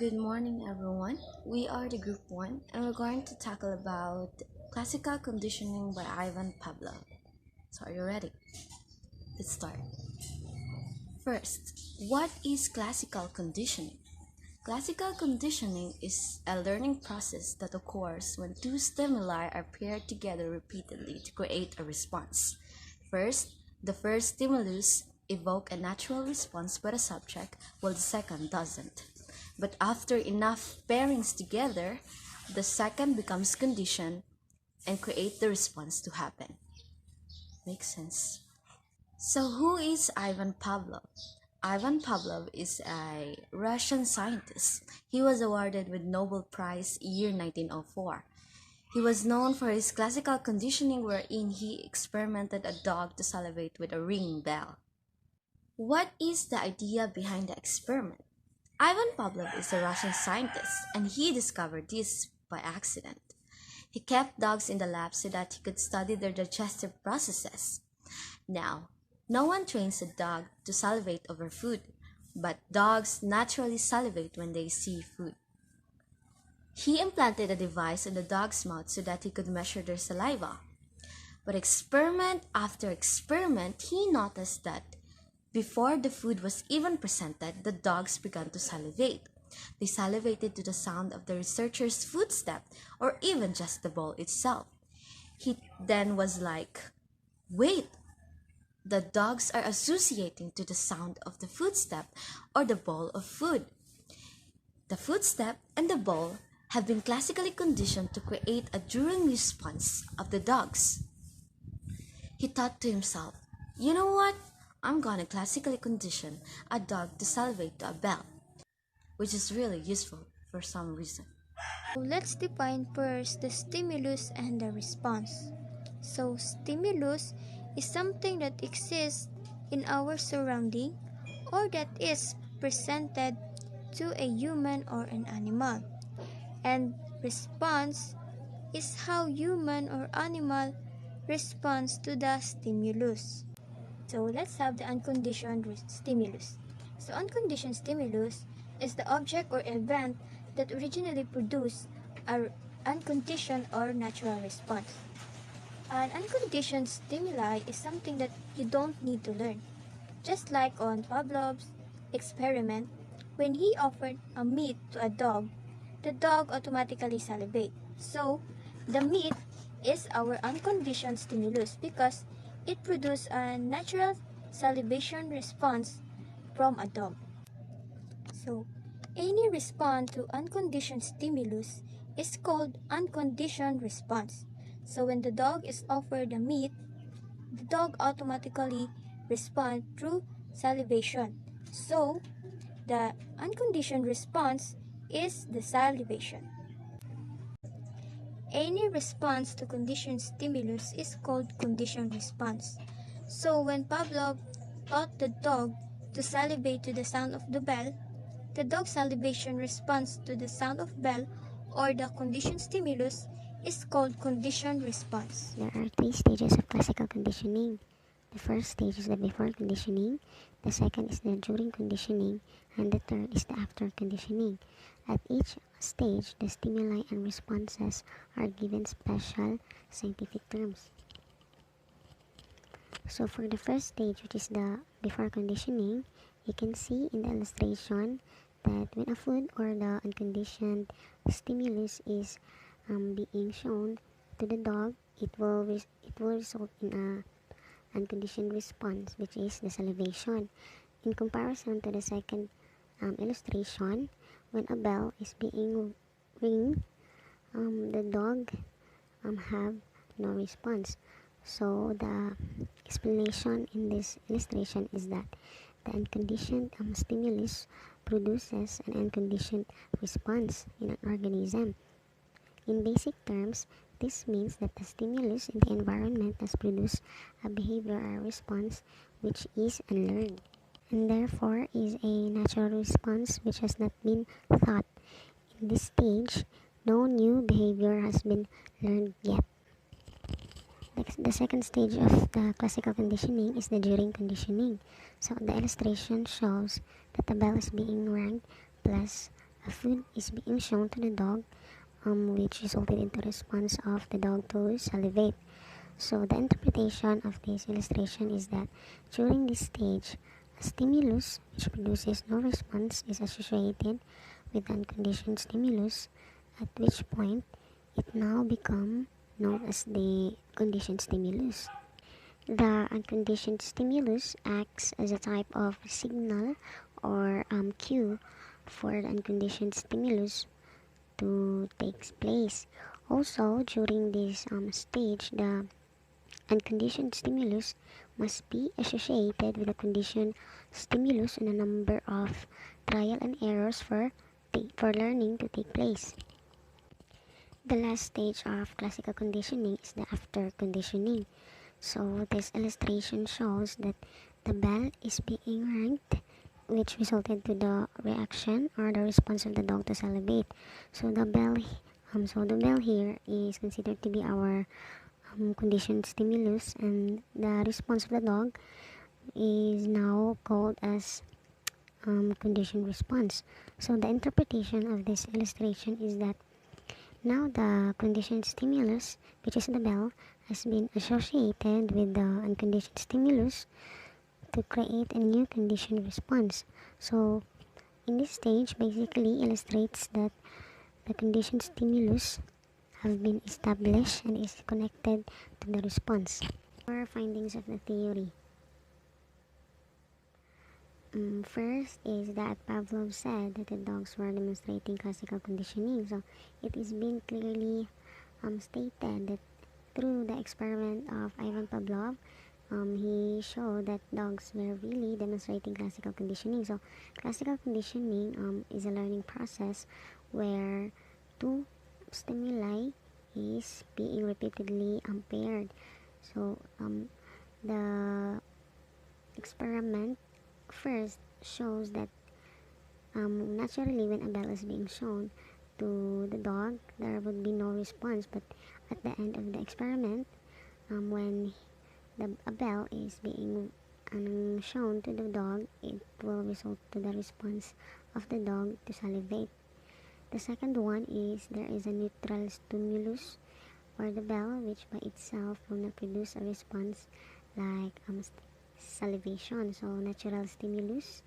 Good morning, everyone. We are the group 1 and we're going to tackle about classical conditioning by Ivan Pavlov. So are you ready? Let's start. First, what is classical conditioning? Classical conditioning is a learning process that occurs when two stimuli are paired together repeatedly to create a response. First, the first stimulus evokes a natural response by the subject while the second doesn't. But after enough pairings together, the second becomes conditioned and create the response to happen. Makes sense? So who is Ivan Pavlov? Ivan Pavlov is a Russian scientist. He was awarded with Nobel Prize year 1904. He was known for his classical conditioning wherein he experimented a dog to salivate with a ringing bell. What is the idea behind the experiment? Ivan Pavlov is a Russian scientist and he discovered this by accident. He kept dogs in the lab so that he could study their digestive processes. Now, no one trains a dog to salivate over food, but dogs naturally salivate when they see food. He implanted a device in the dog's mouth so that he could measure their saliva. But experiment after experiment, he noticed that before the food was even presented, the dogs began to salivate. They salivated to the sound of the researcher's footstep or even just the bowl itself. He then was like, wait, the dogs are associating to the sound of the footstep or the bowl of food. The footstep and the bowl have been classically conditioned to create a during response of the dogs. He thought to himself, you know what? I'm gonna classically condition a dog to salivate to a bell, which is really useful for some reason. So let's define first the stimulus and the response. So stimulus is something that exists in our surrounding or that is presented to a human or an animal. And response is how human or animal responds to the stimulus. So let's have the unconditioned stimulus. So unconditioned stimulus is the object or event that originally produced an unconditioned or natural response. An unconditioned stimuli is something that you don't need to learn. Just like on Pavlov's experiment, when he offered a meat to a dog, the dog automatically salivated. So the meat is our unconditioned stimulus because it produces a natural salivation response from a dog. So, any response to unconditioned stimulus is called unconditioned response. So, when the dog is offered the meat, the dog automatically responds through salivation. So, the unconditioned response is the salivation. Any response to conditioned stimulus is called conditioned response. So when Pavlov taught the dog to salivate to the sound of the bell, the dog's salivation response to the sound of bell or the conditioned stimulus is called conditioned response. There are 3 stages of classical conditioning. The first stage is the before conditioning, the second is the during conditioning, and the third is the after conditioning. At each stage, the stimuli and responses are given special scientific terms. So for the first stage, which is the before conditioning, you can see in the illustration that when a food or the unconditioned stimulus is being shown to the dog, it will result in a unconditioned response, which is the salivation. In comparison to the second illustration, when a bell is being ring, the dog have no response. So the explanation in this illustration is that the unconditioned stimulus produces an unconditioned response in an organism. In basic terms, this means that the stimulus in the environment has produced a behavioral response which is unlearned, and therefore is a natural response which has not been thought. In this stage, no new behavior has been learned yet. The second stage of the classical conditioning is the during conditioning. So the illustration shows that the bell is being rang plus a food is being shown to the dog, which resulted in the response of the dog to salivate. So the interpretation of this illustration is that during this stage, a stimulus which produces no response is associated with unconditioned stimulus, at which point it now becomes known as the conditioned stimulus. The unconditioned stimulus acts as a type of signal or cue for the unconditioned stimulus to take place. Also, during this stage, the unconditioned stimulus must be associated with a conditioned stimulus and a number of trial and errors for learning to take place. The last stage of classical conditioning is the after conditioning. So this illustration shows that the bell is being ranked, which resulted to the reaction or the response of the dog to salivate. So the bell here is considered to be our conditioned stimulus, and the response of the dog is now called as conditioned response. So the interpretation of this illustration is that now the conditioned stimulus, which is the bell, has been associated with the unconditioned stimulus to create a new conditioned response. So in this stage basically illustrates that the conditioned stimulus have been established and is connected to the response. Our findings of the theory. First is that Pavlov said that the dogs were demonstrating classical conditioning. So it is being clearly stated that through the experiment of Ivan Pavlov, he showed that dogs were really demonstrating classical conditioning. So classical conditioning is a learning process where two stimuli is being repeatedly paired. So the experiment first shows that naturally when a bell is being shown to the dog, there would be no response, but at the end of the experiment, when a bell is being shown to the dog, it will result to the response of the dog to salivate. The second one is there is a neutral stimulus or the bell, which by itself will not produce a response like salivation. So natural stimulus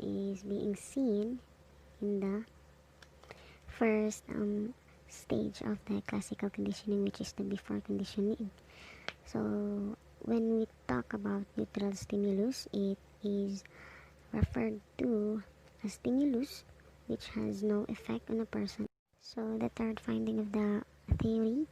is being seen in the first stage of the classical conditioning, which is the before conditioning. So when we talk about neutral stimulus, it is referred to a stimulus which has no effect on a person. So the third finding of the theory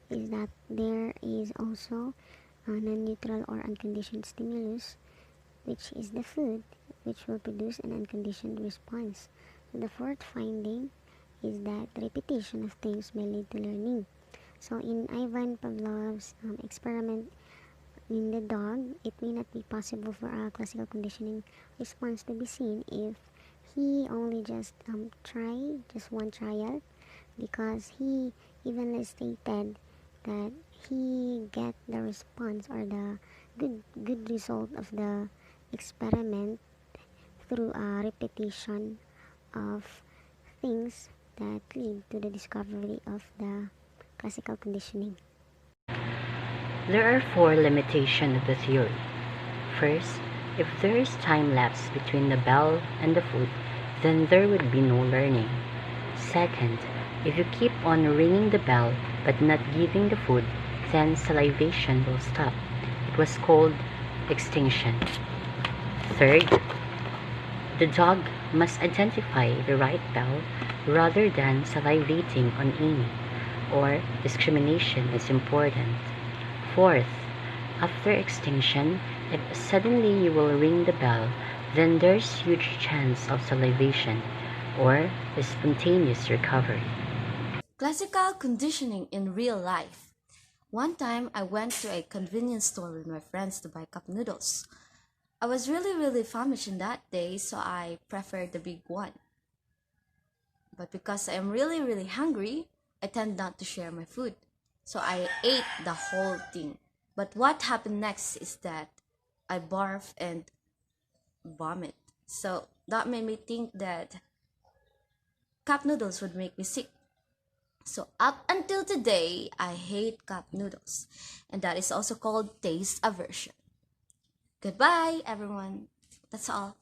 is that there is also a non-neutral or unconditioned stimulus, which is the food, which will produce an unconditioned response. So the fourth finding is that repetition of things may lead to learning. So in Ivan Pavlov's experiment in the dog, it may not be possible for a classical conditioning response to be seen if he only just try just one trial, because he even stated that he get the response or the good result of the experiment through a repetition of things that lead to the discovery of the classical conditioning. There are four limitations of the theory. First, if there is time lapse between the bell and the food, then there would be no learning. Second, if you keep on ringing the bell but not giving the food, then salivation will stop. It was called extinction. Third, the dog must identify the right bell rather than salivating on any, or discrimination is important. Fourth, after extinction, if suddenly you will ring the bell, then there's huge chance of salivation or a spontaneous recovery. Classical conditioning in real life. One time I went to a convenience store with my friends to buy cup noodles. I was really famished that day, so I preferred the big one. But because I am really hungry, I tend not to share my food. So I ate the whole thing. But what happened next is that I barf and vomit. So that made me think that cup noodles would make me sick. So up until today, I hate cup noodles. And that is also called taste aversion. Goodbye, everyone. That's all.